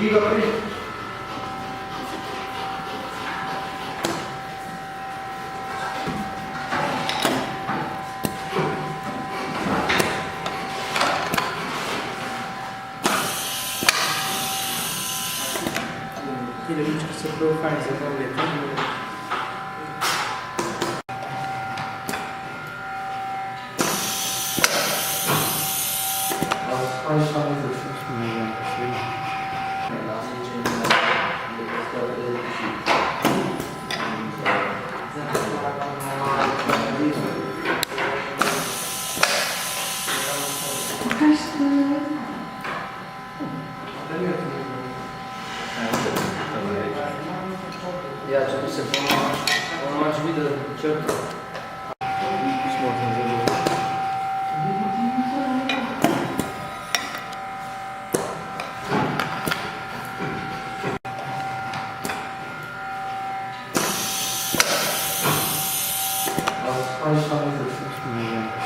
Diga pra ele. Ele que você faz, eu vou ver tudo. Ja, oczywiście ona ma drzwi do środka. Ale spalisz tam jest.